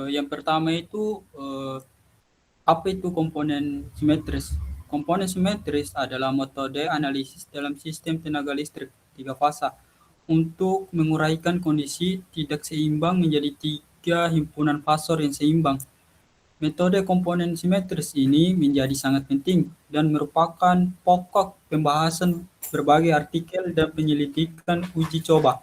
Yang pertama itu apa itu komponen simetris? Komponen simetris adalah metode analisis dalam sistem tenaga listrik tiga fasa untuk menguraikan kondisi tidak seimbang menjadi tiga himpunan fasor yang seimbang. Metode komponen simetris ini menjadi sangat penting dan merupakan pokok pembahasan berbagai artikel dan penyelidikan uji coba.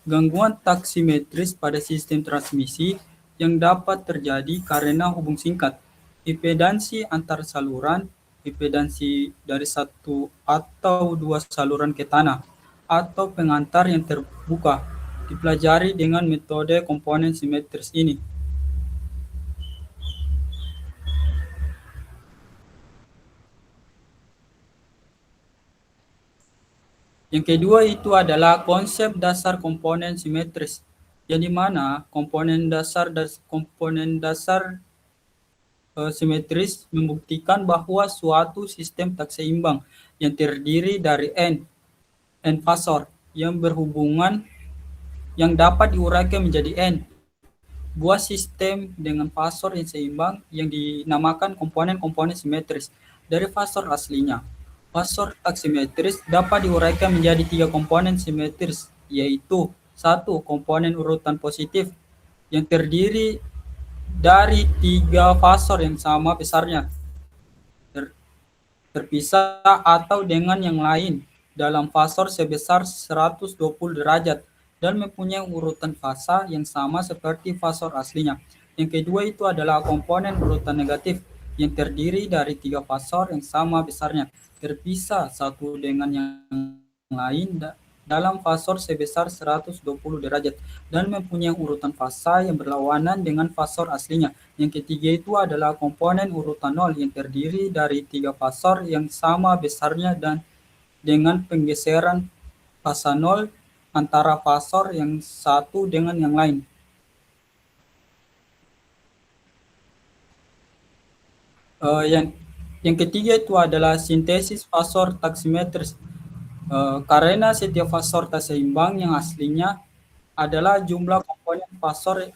Gangguan tak simetris pada sistem transmisi yang dapat terjadi karena hubung singkat, impedansi antar saluran, impedansi dari satu atau dua saluran ke tanah, atau pengantar yang terbuka, dipelajari dengan metode komponen simetris ini. Yang kedua itu adalah konsep dasar komponen simetris, yang dimana komponen dasar simetris membuktikan bahwa suatu sistem tak seimbang yang terdiri dari n fasor yang berhubungan yang dapat diuraikan menjadi n buah sistem dengan fasor yang seimbang yang dinamakan komponen-komponen simetris dari fasor aslinya. Fasor tak simetris dapat diuraikan menjadi tiga komponen simetris, yaitu satu komponen urutan positif yang terdiri dari tiga fasor yang sama besarnya, terpisah atau dengan yang lain dalam fasor sebesar 120 derajat dan mempunyai urutan fasa yang sama seperti fasor aslinya. Yang kedua itu adalah komponen urutan negatif yang terdiri dari tiga fasor yang sama besarnya, terpisah satu dengan yang lain dalam fasor sebesar 120 derajat dan mempunyai urutan fasa yang berlawanan dengan fasor aslinya. Yang ketiga itu adalah komponen urutan nol yang terdiri dari tiga fasor yang sama besarnya dan dengan penggeseran fasa nol antara fasor yang satu dengan yang lain. Yang ketiga itu adalah sintesis fasor taksimetris. Karena setiap fasor tak seimbang yang aslinya adalah jumlah komponen fasor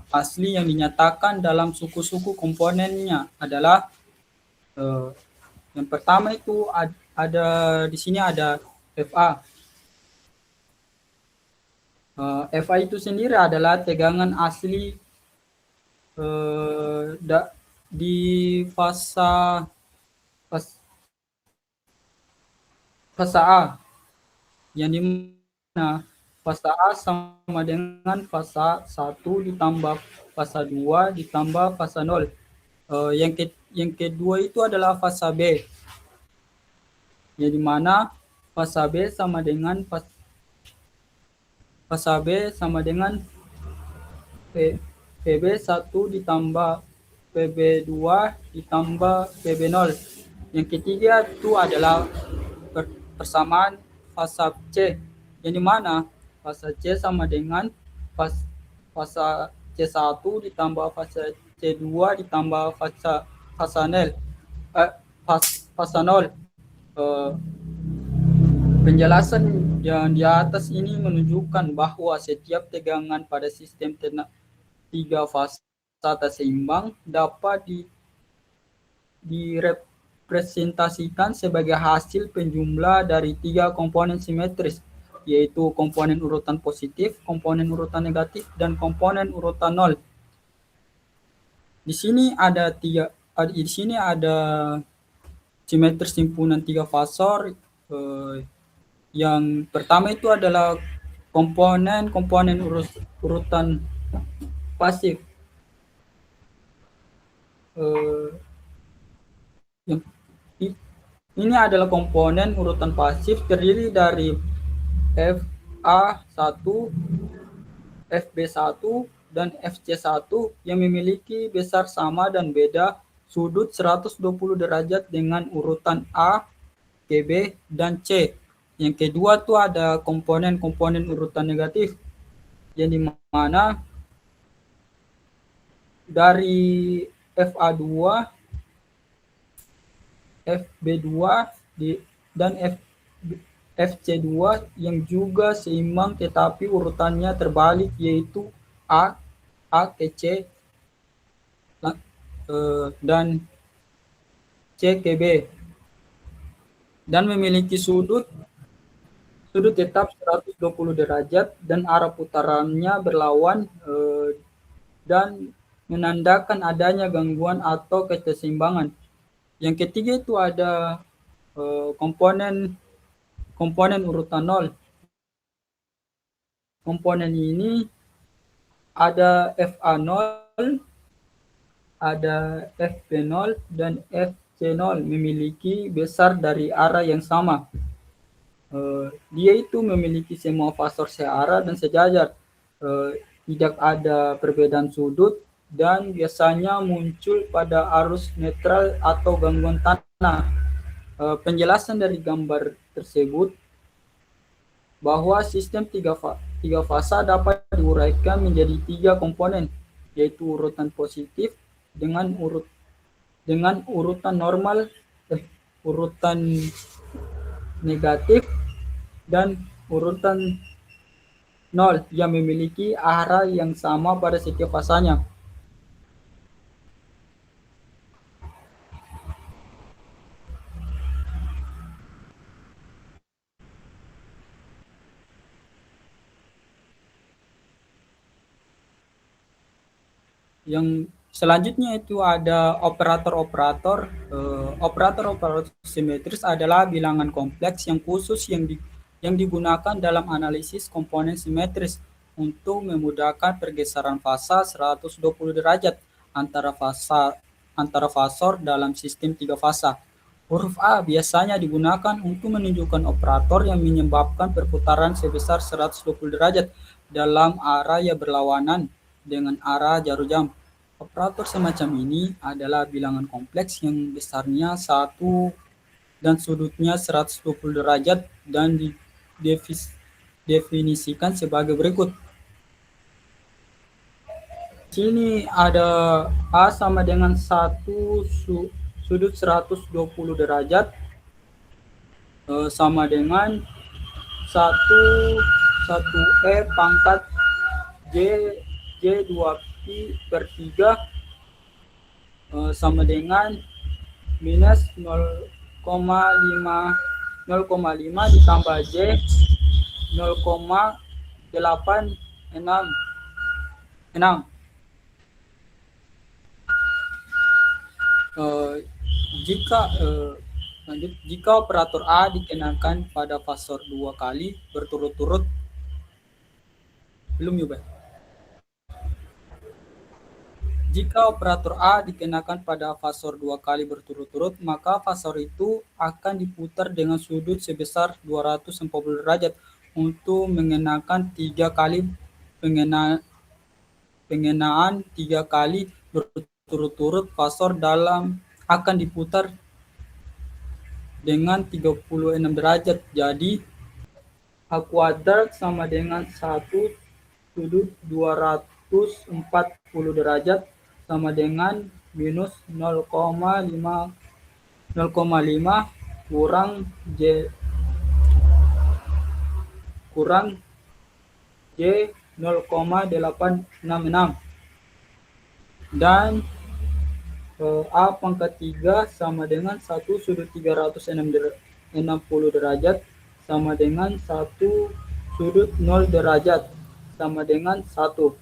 asli yang dinyatakan dalam suku-suku komponennya adalah yang pertama itu ada di sini ada FA. FA itu sendiri adalah tegangan asli di fasa A, yang dimana fasa A sama dengan fasa 1 ditambah fasa 2 ditambah fasa 0. Yang kedua itu adalah fasa B, yang dimana fasa B sama dengan PB1 ditambah PB2 ditambah PB0. Yang ketiga itu adalah persamaan fasa C, yang dimana fasa C sama dengan fasa C1 ditambah fasa C2 ditambah fasa 0. Penjelasan yang di atas ini menunjukkan bahwa setiap tegangan pada sistem tiga fasa tak seimbang dapat direpresentasikan sebagai hasil penjumlah dari tiga komponen simetris, yaitu komponen urutan positif, komponen urutan negatif, dan komponen urutan nol. Di sini ada simetris himpunan tiga fasor. Yang pertama itu adalah komponen urutan pasif. Ini adalah komponen urutan pasif terdiri dari FA1, FB1, dan FC1 yang memiliki besar sama dan beda sudut 120 derajat dengan urutan A, KB, dan C. Yang kedua tuh ada komponen urutan negatif, yang dimana dari FA2, FB2, dan FC2 yang juga seimbang tetapi urutannya terbalik, yaitu A, A ke C dan C ke B, dan memiliki sudut sudut tetap 120 derajat dan arah putarannya berlawan, dan menandakan adanya gangguan atau keseimbangan. Yang ketiga itu ada komponen komponen urutan nol. Komponen ini ada FA0, ada FB0, dan FC0 memiliki besar dari arah yang sama. Dia itu memiliki semua fasor searah dan sejajar. Tidak ada perbedaan sudut dan biasanya muncul pada arus netral atau gangguan tanah. Penjelasan dari gambar tersebut bahwa sistem tiga fasa dapat diuraikan menjadi tiga komponen, yaitu urutan positif dengan urutan normal, urutan negatif, dan urutan nol yang memiliki arah yang sama pada setiap fasanya. Yang selanjutnya itu ada operator-operator. Operator-operator simetris adalah bilangan kompleks yang khusus yang digunakan dalam analisis komponen simetris untuk memudahkan pergeseran fasa 120 derajat antara fasor dalam sistem tiga fasa. Huruf A biasanya digunakan untuk menunjukkan operator yang menyebabkan perputaran sebesar 120 derajat dalam arah yang berlawanan dengan arah jarum jam. Operator semacam ini adalah bilangan kompleks yang besarnya 1 dan sudutnya 120 derajat dan didefinisikan sebagai berikut. Sini ada A sama dengan 1 sudut 120 derajat sama dengan 1 E pangkat J 2Pi per 3 sama dengan minus 0,5 ditambah J 0,86. Jika operator A dikenakan pada fasor 2 kali berturut-turut, belum juga. Jika operator A dikenakan pada fasor 2 kali berturut-turut, maka fasor itu akan diputar dengan sudut sebesar 240 derajat untuk mengenakan 3 kali pengenaan 3 kali berturut-turut. Fasor dalam akan diputar dengan 36 derajat. Jadi A kuadrat sama dengan 1 sudut 240 derajat sama dengan minus 0,5 kurang J 0,866, dan A pangkat 3 sama dengan 1 sudut 360 derajat sama dengan 1 sudut 0 derajat sama dengan 1.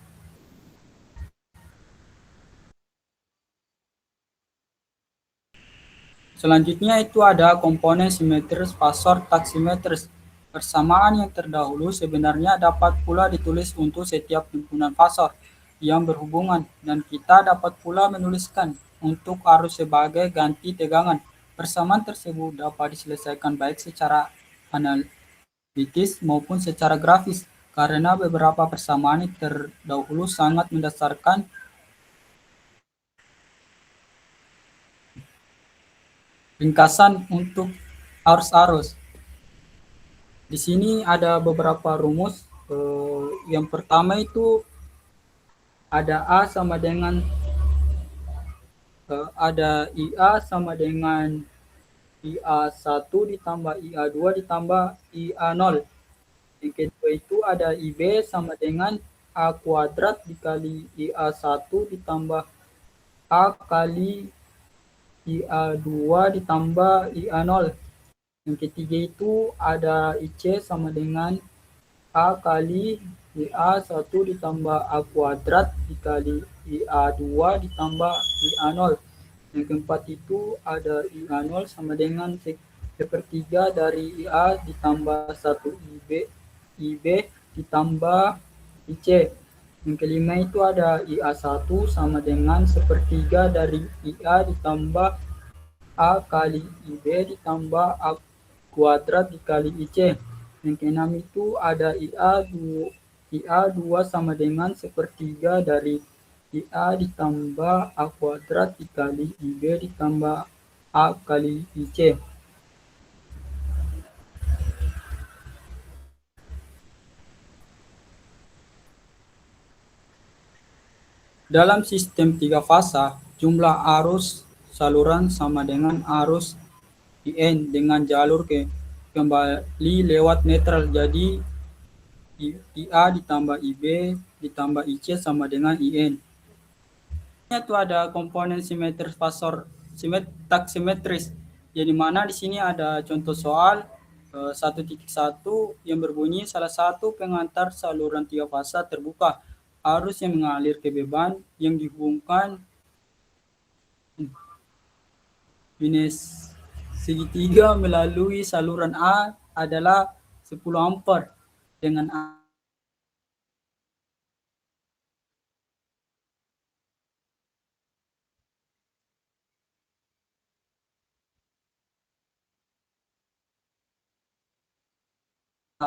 Selanjutnya itu ada komponen simetris fasor tak simetris. Persamaan yang terdahulu sebenarnya dapat pula ditulis untuk setiap himpunan fasor yang berhubungan, dan kita dapat pula menuliskan untuk arus sebagai ganti tegangan. Persamaan tersebut dapat diselesaikan baik secara analitis maupun secara grafis, karena beberapa persamaan yang terdahulu sangat mendasarkan. Ringkasan untuk arus-arus. Di sini ada beberapa rumus. Yang pertama itu ada A sama dengan ada IA sama dengan IA1 ditambah IA2 ditambah IA0. Yang kedua itu ada IB sama dengan A kuadrat dikali IA1 ditambah A kali IA2 ditambah IA0. Yang ketiga itu ada IC sama dengan A kali IA1 ditambah A kuadrat dikali IA2 ditambah IA0. Yang keempat itu ada IA0 sama dengan sepertiga dari IA ditambah 1 IB ditambah IC. Yang kelima itu ada IA1 sama dengan sepertiga dari IA ditambah A kali IB ditambah A kuadrat dikali IC. Yang keenam itu ada IA2 sama dengan sepertiga dari IA ditambah A kuadrat dikali IB ditambah A kali IC. Dalam sistem tiga fasa, jumlah arus saluran sama dengan arus IN dengan jalur kembali lewat netral. Jadi IA ditambah IB ditambah IC sama dengan IN. Itu ada komponen simetris fasor tak simetris. Jadi mana di sini ada contoh soal 1.1 yang berbunyi salah satu pengantar saluran tiga fasa terbuka. Arus yang mengalir ke beban yang dihubungkan minus segitiga melalui saluran A adalah 10 ampere dengan A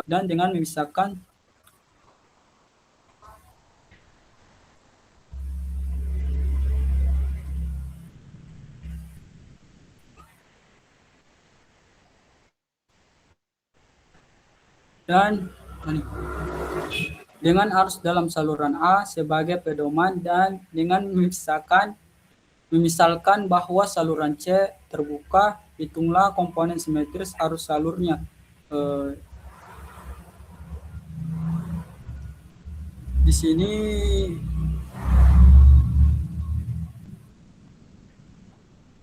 dan dengan memisahkan dan dengan arus dalam saluran A sebagai pedoman dan dengan memisalkan bahwa saluran C terbuka, hitunglah komponen simetris arus salurnya. Di sini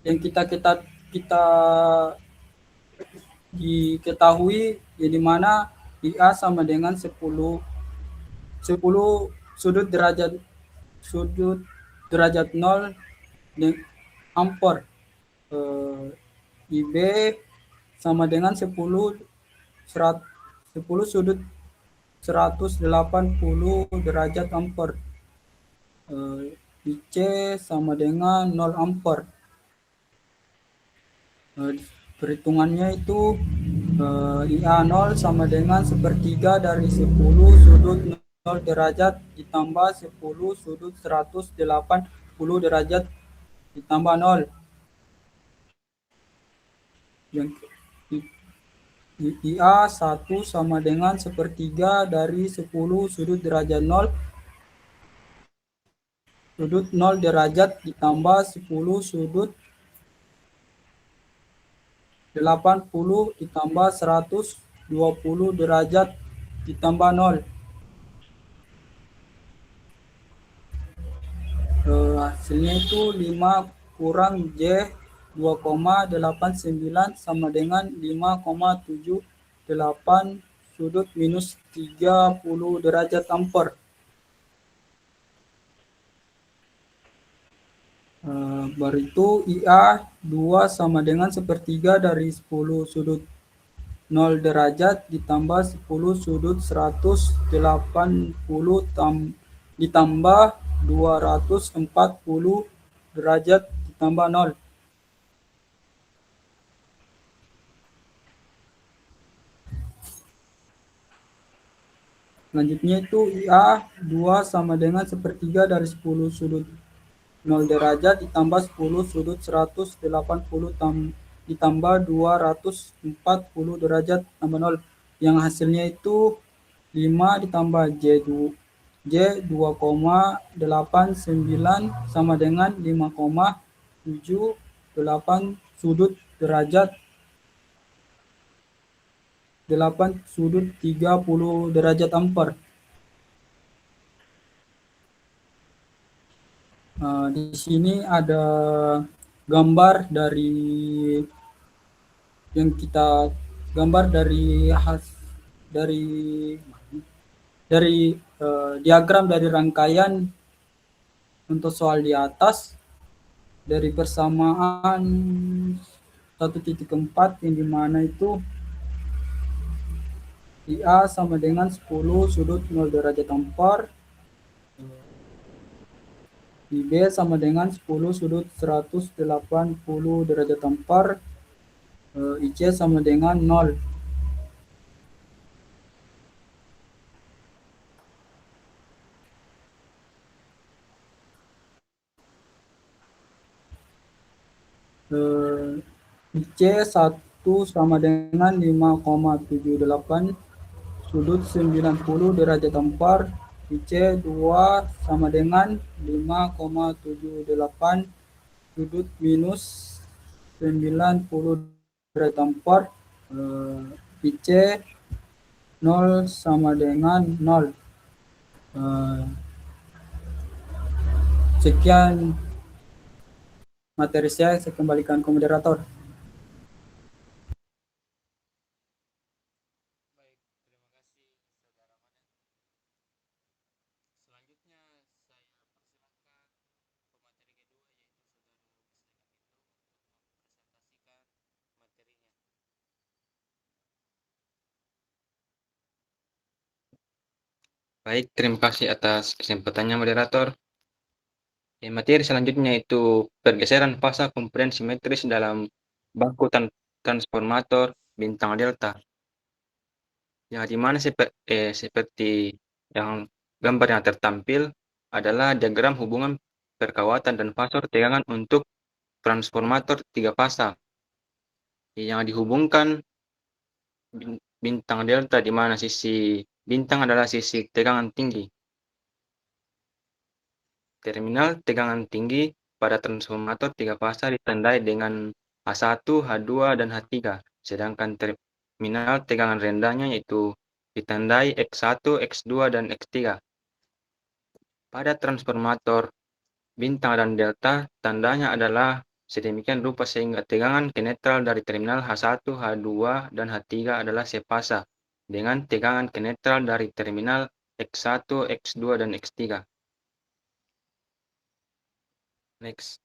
yang kita diketahui ya di mana IA sama dengan 10 sudut derajat 0 ampere. IB sama dengan 10 sudut 180 derajat ampere. IC sama dengan 0 ampere. Perhitungannya itu IA0 sama dengan sepertiga dari 10 sudut 0 derajat ditambah 10 sudut 180 derajat ditambah 0. Yang IA1 sama dengan sepertiga dari 10 sudut derajat 0 derajat ditambah 10 sudut 80 ditambah 120 derajat ditambah 0. Hasilnya itu 5 kurang J 2,89 sama dengan 5,78 sudut minus 30 derajat ampere. Baru itu IA 2 sama dengan sepertiga dari 10 sudut 0 derajat ditambah 10 sudut 180 ditambah 240 derajat ditambah 0. Selanjutnya itu IA 2 sama dengan sepertiga dari 10 sudut 0 derajat ditambah 10 sudut 180 ditambah 240 derajat tambah 0. Yang hasilnya itu 5 ditambah J 2,89 sama dengan 5,78 sudut derajat 8 sudut 30 derajat ampere. Di sini ada gambar dari yang kita gambar dari dari diagram dari rangkaian untuk soal di atas dari persamaan 1.4 yang dimana itu IA sama dengan 10 sudut 0 derajat ampere, IB sama dengan 10 sudut 180 derajat ampere, IC sama dengan 0. C1 sama dengan 5,78 sudut 90 derajat ampere, C2 sama dengan 5,78 sudut minus 90 derajat ampere, IC 0 sama dengan 0. Sekian materi saya kembalikan ke moderator. Baik, terima kasih atas kesempatannya moderator. Materi selanjutnya itu pergeseran fasa komponen simetris dalam baku transformator bintang delta. Yang dimana seperti yang gambar yang tertampil adalah diagram hubungan perkawatan dan fasor tegangan untuk transformator 3 fasa yang dihubungkan bintang delta, di mana sisi bintang adalah sisi tegangan tinggi. Terminal tegangan tinggi pada transformator 3 fasa ditandai dengan H1, H2, dan H3, sedangkan terminal tegangan rendahnya yaitu ditandai X1, X2, dan X3. Pada transformator bintang dan delta, tandanya adalah sedemikian rupa sehingga tegangan ke netral dari terminal H1, H2, dan H3 adalah sepasa dengan tegangan ke netral dari terminal X1, X2, dan X3. Next.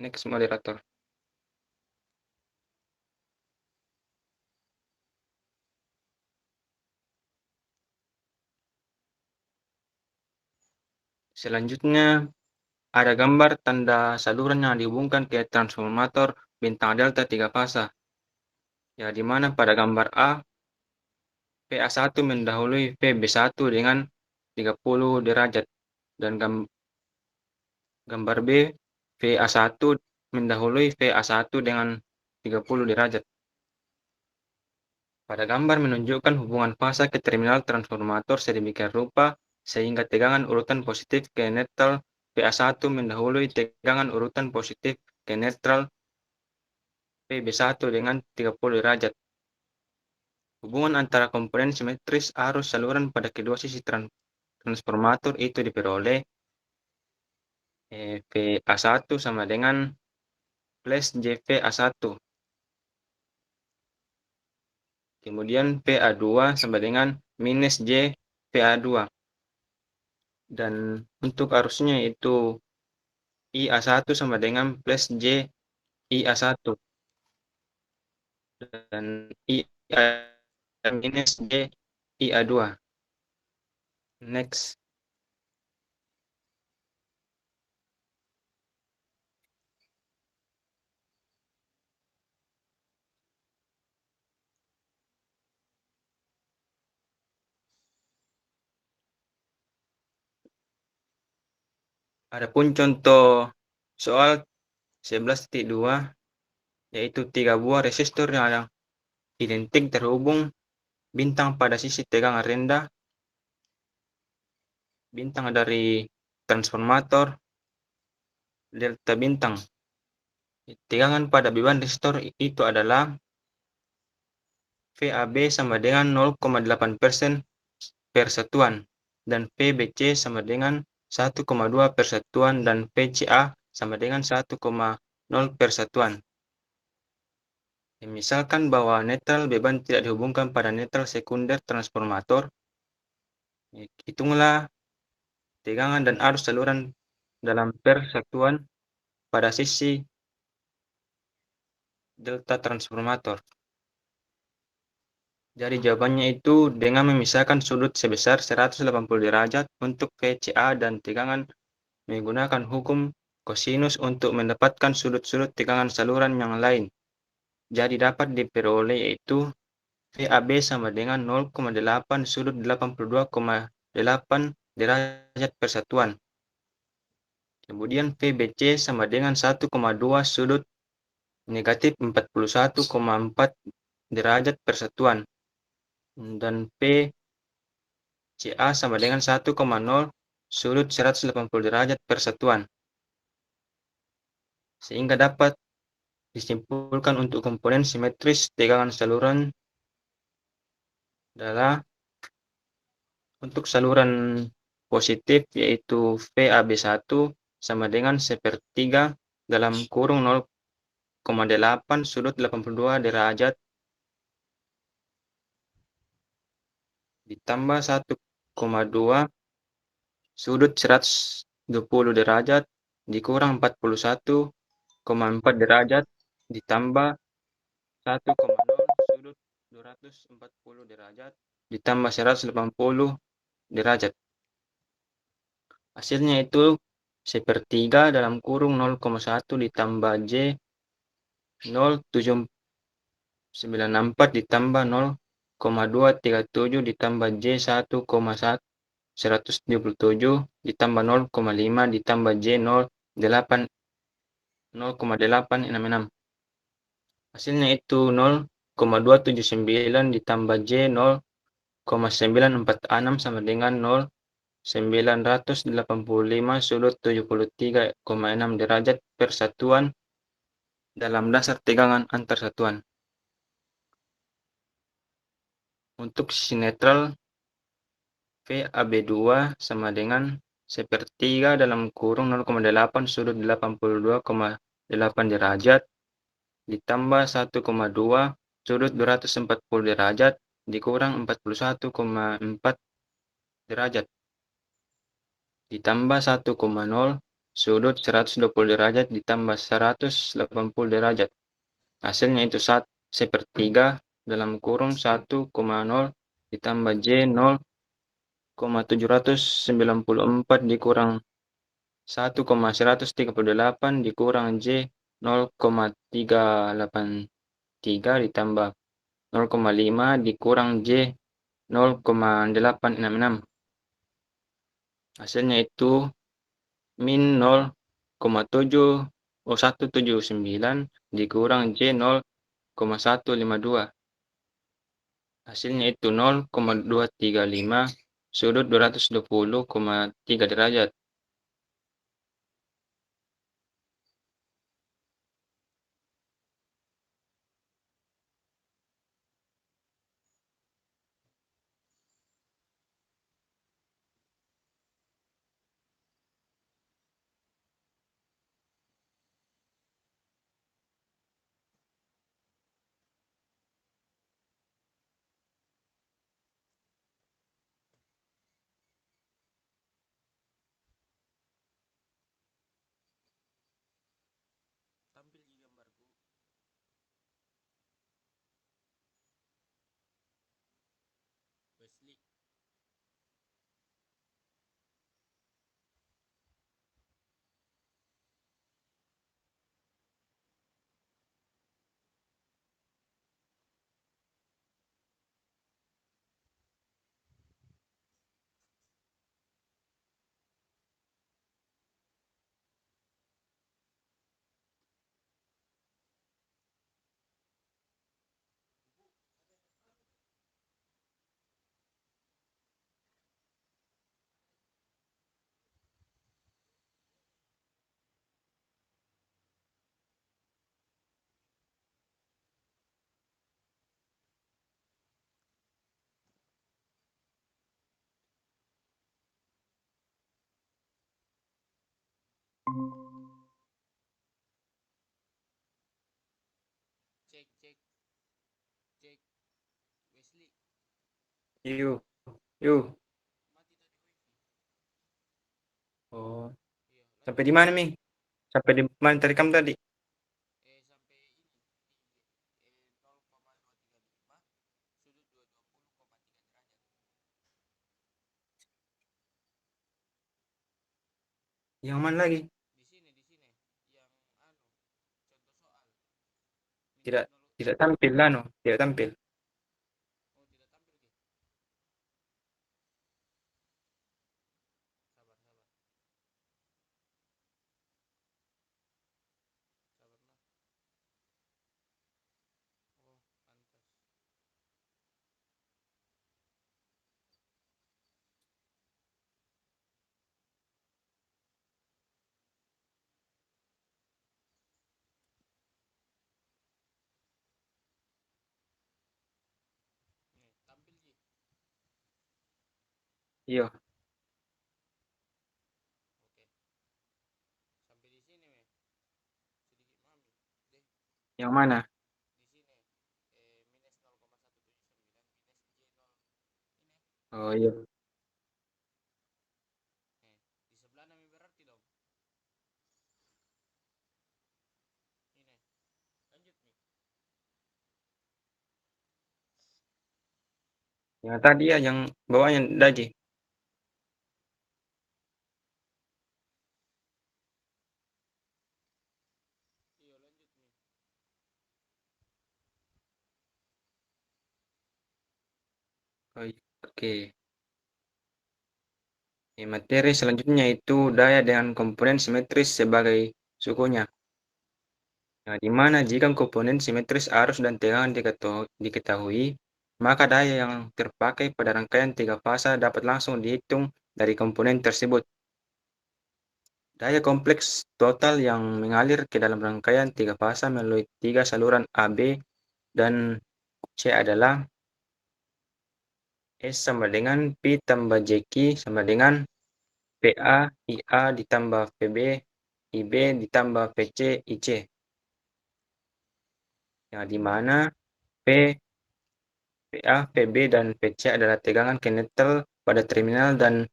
Next, moderator. Selanjutnya, ada gambar tanda saluran yang dihubungkan ke transformator bintang delta 3 fasa. Ya, di mana pada gambar A, PA1 mendahului PB1 dengan 30 derajat. Dan gambar B, VA1 mendahului VA1 dengan 30 derajat. Pada gambar menunjukkan hubungan fasa ke terminal transformator sedemikian rupa sehingga tegangan urutan positif ke netral PA1 mendahului tegangan urutan positif ke netral PB1 dengan 30 derajat. Hubungan antara komponen simetris arus saluran pada kedua sisi transformator itu diperoleh VA1 sama dengan plus JVA1. Kemudian PA2 sama dengan minus JVA2. Dan untuk arusnya itu IA1 sama dengan plus JIA1. Dan IA minus JIA2. Next. Adapun contoh soal 11.2 yaitu 3 buah resistor yang identik terhubung bintang pada sisi tegangan rendah, bintang dari transformator, delta bintang. Tegangan pada beban resistor itu adalah VAB sama dengan 0,8% per satuan, dan PBC sama dengan 1,2 per satuan, dan PCA sama dengan 1,0 per satuan. Misalkan bahwa netral beban tidak dihubungkan pada netral sekunder transformator, hitunglah tegangan dan arus saluran dalam per satuan pada sisi delta transformator. Jadi jawabannya itu dengan memisahkan sudut sebesar 180 derajat untuk VCA dan tegangan menggunakan hukum kosinus untuk mendapatkan sudut-sudut tegangan saluran yang lain. Jadi dapat diperoleh yaitu VAB sama dengan 0,8 sudut 82,8 derajat per satuan. Kemudian VBC sama dengan 1,2 sudut negatif 41,4 derajat per satuan. Dan PCA sama dengan 1,0 sudut 180 derajat per satuan. Sehingga dapat disimpulkan untuk komponen simetris tegangan saluran adalah untuk saluran positif yaitu VAB1 sama dengan 1/3 dalam kurung 0,8 sudut 82 derajat ditambah 1,2 sudut 120 derajat dikurang 41,4 derajat ditambah 1,0 sudut 240 derajat ditambah 180 derajat. Hasilnya itu 1/3 dalam kurung 0,1 ditambah J 0,794 ditambah 0,237 ditambah J 1,127 ditambah 0,5 ditambah J 0,866. Hasilnya itu 0,279 ditambah J 0,946 sama dengan 985 sudut 73,6 derajat per satuan dalam dasar tegangan antar satuan. Untuk sisi netral, VAB2 sama dengan 1/3 dalam kurung 0,8 sudut 82,8 derajat ditambah 1,2 sudut 240 derajat dikurang 41,4 derajat ditambah 1,0 sudut 120 derajat ditambah 180 derajat. Hasilnya itu 1/3 dalam kurung 1,0 ditambah J 0,794 dikurang 1,138 dikurang J 0,383 ditambah 0,5 dikurang J 0,866. Hasilnya itu min 0,179 dikurang J 0,152. Hasilnya itu 0,235 sudut 220,3 derajat. Cek cek cek Wesley. Yuk, yuk. Mati tadi wifi. Oh, Iya, sampai lanjut di Mi. mana, Ming? Sampai di mana tadi kamu tadi? Sampai ini 0,235 sudut 220,3 derajat. Yang mana lagi? Di sini yang anu contoh soal minus Tidak, 0. tidak tampil, Lano. Tidak tampil. Oh, tidak tampil Ki. Sabar sabar. Sabar nah. Oh, pantas. Nih, tampil Ki. Iya, Oke. Sampai di sini Mi. Sedikit mami. Deh, yang mana? di sini minus 0,179 minus J0 ini. Oh iya, Di sebelah nami berarti dong. Ini. Lanjut Mi. yang tadi ya, yang bawahnya tadi. Iya, lanjut Mi. Oh, iya. Oke. Materi selanjutnya itu daya dengan komponen simetris sebagai sukunya. Nah, di mana jika komponen simetris arus dan tegangan diketahui, maka daya yang terpakai pada rangkaian tiga fasa dapat langsung dihitung dari komponen tersebut. Daya kompleks total yang mengalir ke dalam rangkaian tiga fasa melalui tiga saluran A, B, dan C adalah S sama dengan P tambah JQ sama dengan PA IA ditambah PB IB ditambah PC IC. Yang di mana P, PA, PB, dan PC adalah tegangan kinetel pada terminal dan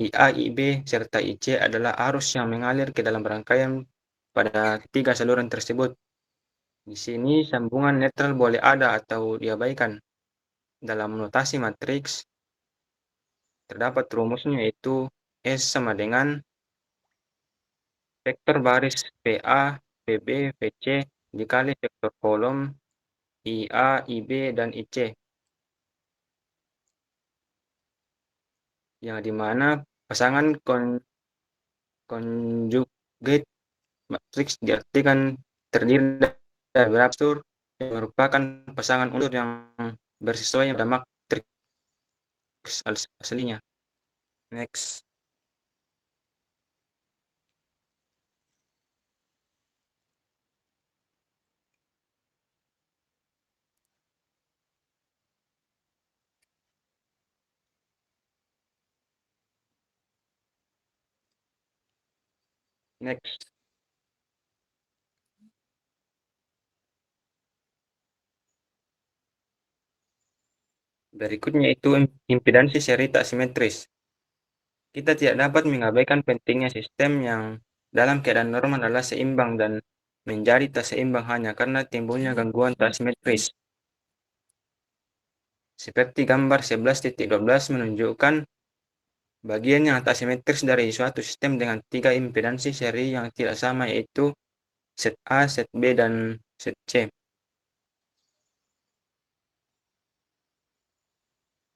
IA, IB, serta IC adalah arus yang mengalir ke dalam rangkaian pada tiga saluran tersebut. Di sini sambungan netral boleh ada atau diabaikan. Dalam notasi matriks, terdapat rumusnya yaitu S sama dengan vektor baris PA, PB, PC dikali vektor kolom IA, IB, dan IC. Yang di mana pasangan conjugate matriks diartikan terdiri dari beberapa unsur yang merupakan pasangan unsur yang bersesuaian pada matriks aslinya. Next, next. Berikutnya itu impedansi seri tak simetris. Kita tidak dapat mengabaikan pentingnya sistem yang dalam keadaan normal adalah seimbang dan menjadi tak seimbang hanya karena timbulnya gangguan tak simetris. Seperti gambar 11.12 menunjukkan bagian yang tak simetris dari suatu sistem dengan tiga impedansi seri yang tidak sama yaitu set A, set B, dan set C.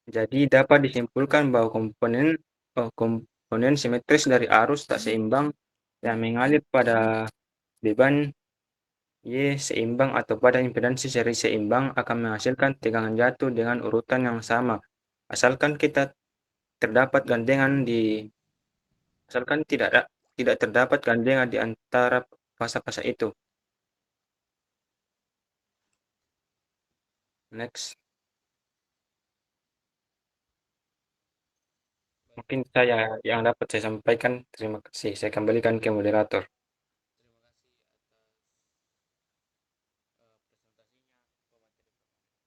Jadi dapat disimpulkan bahwa komponen simetris dari arus tak seimbang yang mengalir pada beban Y seimbang atau pada impedansi seri seimbang akan menghasilkan tegangan jatuh dengan urutan yang sama. Asalkan kita terdapat gandengan di asalkan tidak terdapat gandengan di antara fasa-fasa itu. Next. Mungkin saya yang dapat saya sampaikan. Terima kasih. Saya kembalikan ke moderator. Terima kasih atas presentasinya pemateri-pemateri.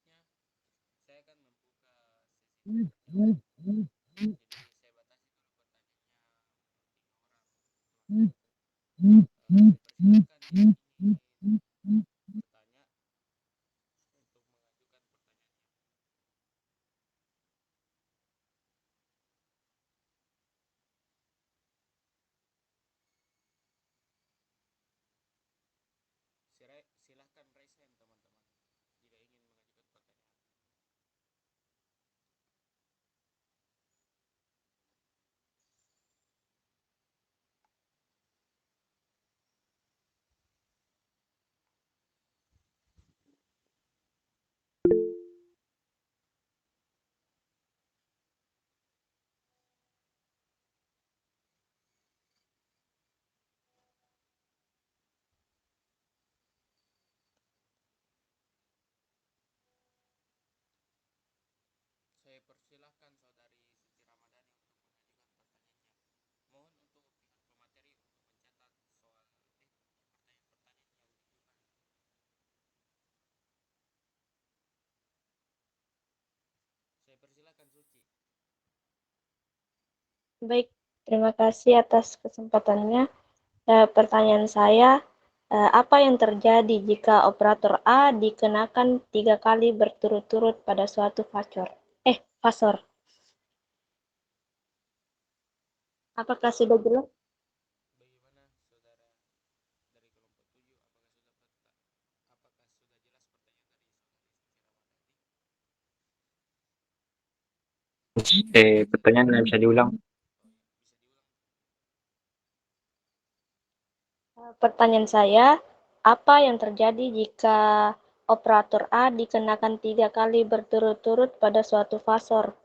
Eh, Selanjutnya saya akan membuka sesi tanya jawab. Jadi saya batasi dulu pertanyaannya 3 orang. Dipersilakan yang ingin bertanya untuk mengajukan pertanyaannya. Silahkan raise hand teman-teman jika ingin mengajukan pertanyaan. Saya persilahkan Saudari Suci Ramadhani untuk mengajukan pertanyaannya. Mohon untuk pihak pemateri untuk mencatat pertanyaan-pertanyaan yang diajukan. Saya persilahkan Suci. Baik, terima kasih atas kesempatannya. Pertanyaan saya, apa yang terjadi jika operator A dikenakan 3 kali berturut-turut pada suatu fasor? Apakah sudah jelas? Bagaimana Saudara dari kelompok 7? Apakah sudah jelas pertanyaan dari Saudari Suci Ramadhani? Pertanyaan bisa diulang. Oh ya, bisa diulang. Pertanyaan saya, apa yang terjadi jika operator A dikenakan 3 kali berturut-turut pada suatu fasor?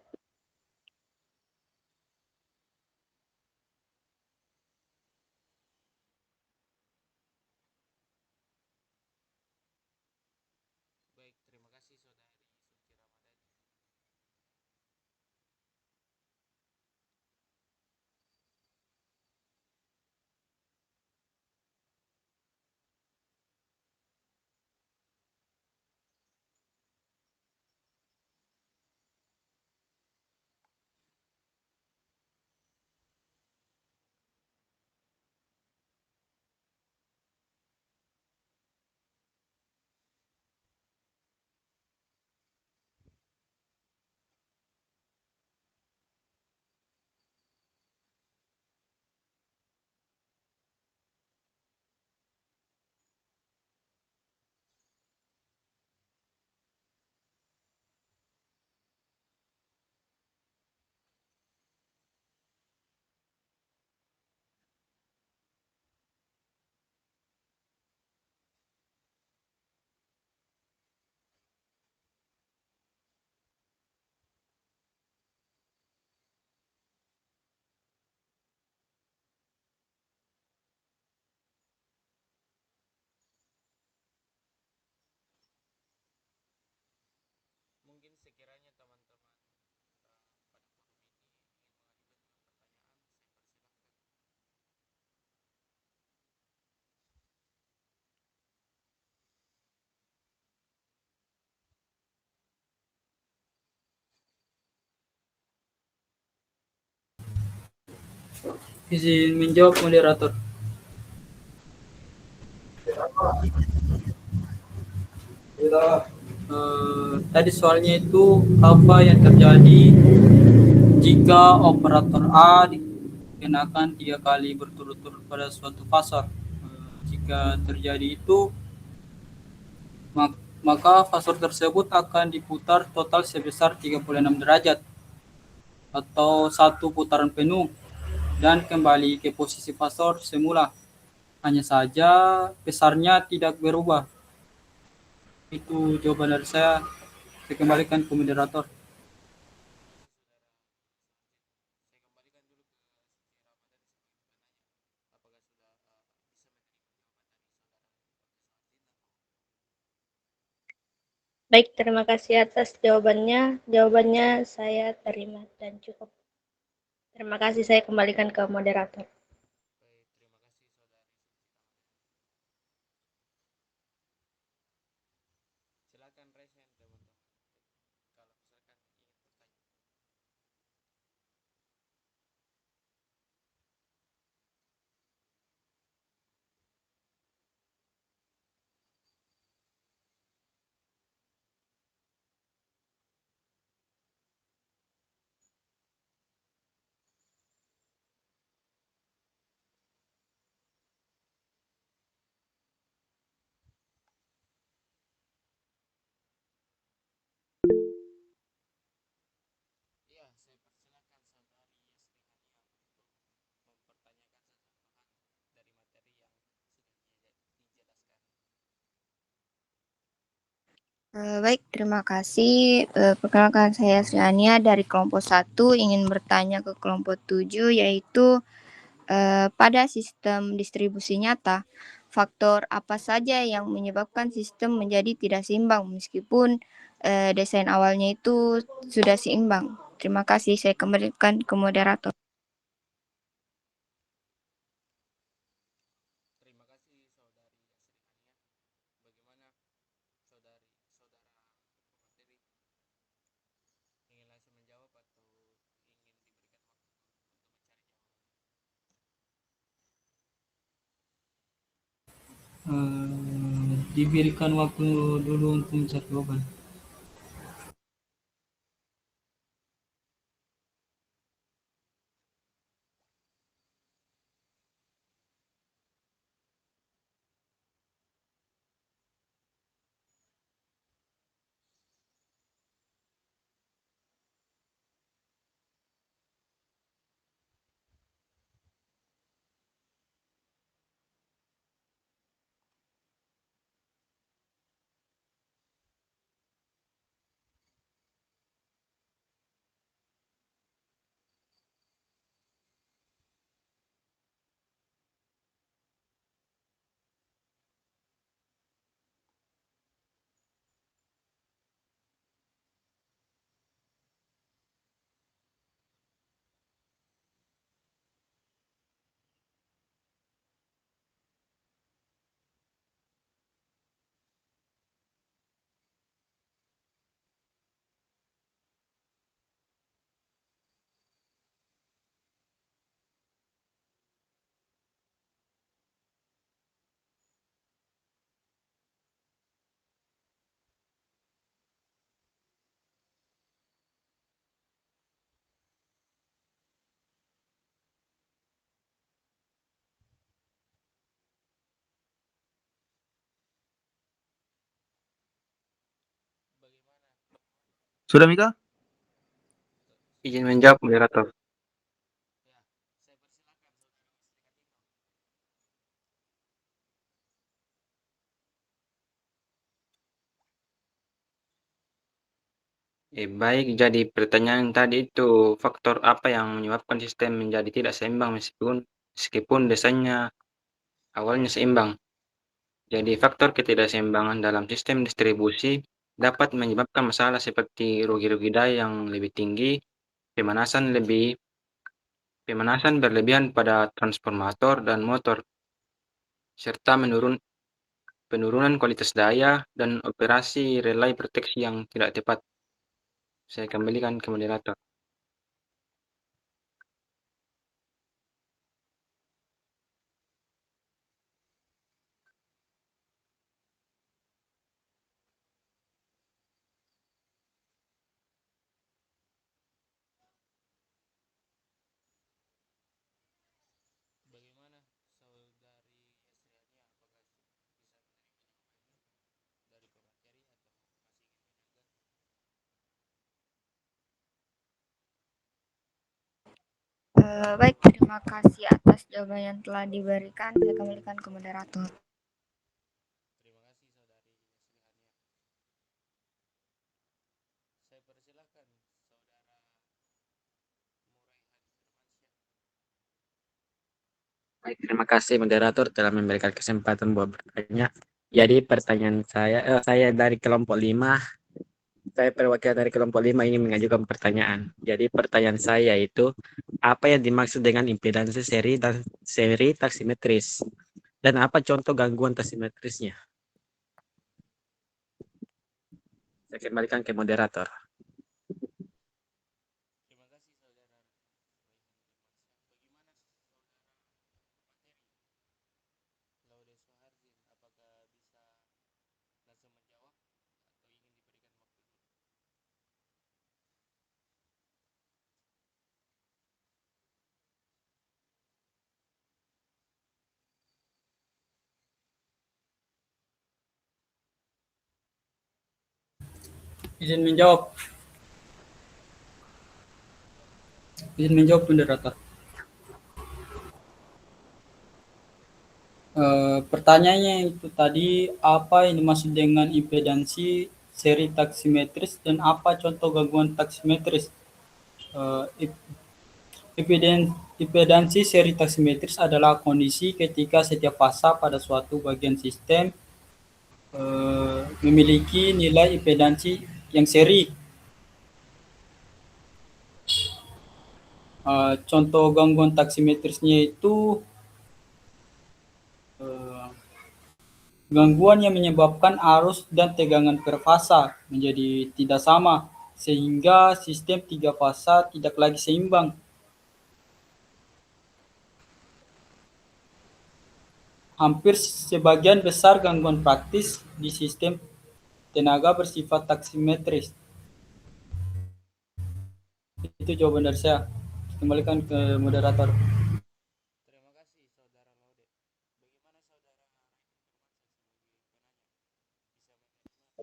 Baik, terima kasih Saudari Suci Ramadhani. Mungkin sekiranya teman-teman pada forum ini ingin mengajukan juga pertanyaan, saya persilahkan. Izin menjawab moderator. Tadi soalnya itu apa yang terjadi jika operator A dikenakan 3 kali berturut-turut pada suatu fasor. Jika terjadi itu, maka fasor tersebut akan diputar total sebesar 36 derajat atau satu putaran penuh dan kembali ke posisi fasor semula. Hanya saja besarnya tidak berubah. Itu jawaban dari saya. Saya kembalikan ke moderator. Terima kasih Saudara Sarjit. Saya kembalikan dulu ke Suci Ramadhani sebagai penanya. Apakah sudah bisa menerima jawaban dari Saudara Dr. Sarjit atau? Baik, terima kasih atas jawabannya. Jawabannya saya terima dan cukup. Terima kasih, saya kembalikan ke moderator. Baik, terima kasih saudari. Silakan raise hand teman-teman. Kalau misalkan ingin bertanya. Iya, saya persilakan saudari Yasrihania untuk mempertanyakan sesuatu dari materi yang sudah dijelaskan. Baik, terima kasih. Perkenalkan saya Sriania dari kelompok 1 ingin bertanya ke kelompok 7 yaitu pada sistem distribusi nyata, faktor apa saja yang menyebabkan sistem menjadi tidak seimbang meskipun desain awalnya itu sudah seimbang. Terima kasih, saya kembalikan ke moderator. Terima kasih saudari Yasrihania. Bagaimana saudara pemateri, ingin langsung menjawab atau ingin diberikan waktu untuk mencari jawaban? Diberikan waktu dulu untuk mencari jawaban. Bagaimana? Sudah, Mika? Izin menjawab, moderator. Ya, saya persilakan saudari Yasrihania. Baik, jadi pertanyaan tadi itu faktor apa yang menyebabkan sistem menjadi tidak seimbang meskipun desainnya awalnya seimbang. Jadi faktor ketidakseimbangan dalam sistem distribusi dapat menyebabkan masalah seperti rugi-rugi daya yang lebih tinggi, pemanasan berlebihan pada transformator dan motor, serta penurunan kualitas daya dan operasi relay proteksi yang tidak tepat. Saya kembalikan ke moderator. Bagaimana saudari Yasrihania? Apakah bisa menerima jawabannya dari pemateri atau masih ingin menyanggah? Baik, terima kasih atas jawaban yang telah diberikan. Saya kembalikan ke moderator. Terima kasih saudari Yasrihania. Saya persilahkan saudara Muraihan Firmansyah. Baik, terima kasih moderator telah memberikan kesempatan buat bertanya. Jadi pertanyaan saya dari kelompok 5 Saya perwakilan dari kelompok 5 ingin mengajukan pertanyaan. Jadi pertanyaan saya itu, apa yang dimaksud dengan impedansi seri dan seri taksimetris? Dan apa contoh gangguan taksimetrisnya? Saya kembalikan ke moderator. Terima kasih saudara Raihan Bagaimana Laude Soehardin? Apakah bisa langsung menjawab atau ingin diberikan waktu dulu? Izin menjawab, moderator. Pertanyaannya itu tadi, apa yang dimaksud dengan impedansi seri taksimetris dan apa contoh gangguan taksimetris? Impedansi seri taksimetris adalah kondisi ketika setiap fasa pada suatu bagian sistem memiliki nilai impedansi yang seri. Contoh gangguan taksimetrisnya itu gangguan yang menyebabkan arus dan tegangan per fasa menjadi tidak sama, sehingga sistem 3 fasa tidak lagi seimbang. Hampir sebagian besar gangguan praktis di sistem tenaga bersifat taksimetris. Itu jawaban dari saya. Kembalikan ke moderator. Terima kasih saudara Laude. Bagaimana saudara Raihan Firmansyah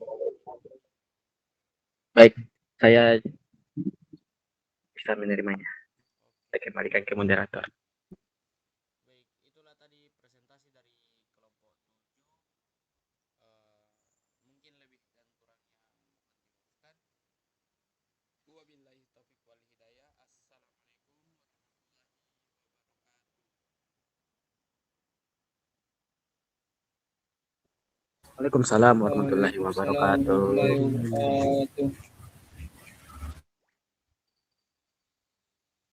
sebagai penerima? Baik, saya bisa menerimanya. Oke. Saya kembalikan ke moderator. Baik, itulah tadi presentasi dari kelompok 7. Mungkin lebih dan kurangnya mohon dimaafkan. Wabillahi taufik wal hidayah. Assalamualaikum warahmatullahi wabarakatuh. Waalaikumsalam warahmatullahi Waalaikumsalam wabarakatuh. warahmatullahi wabarakatuh.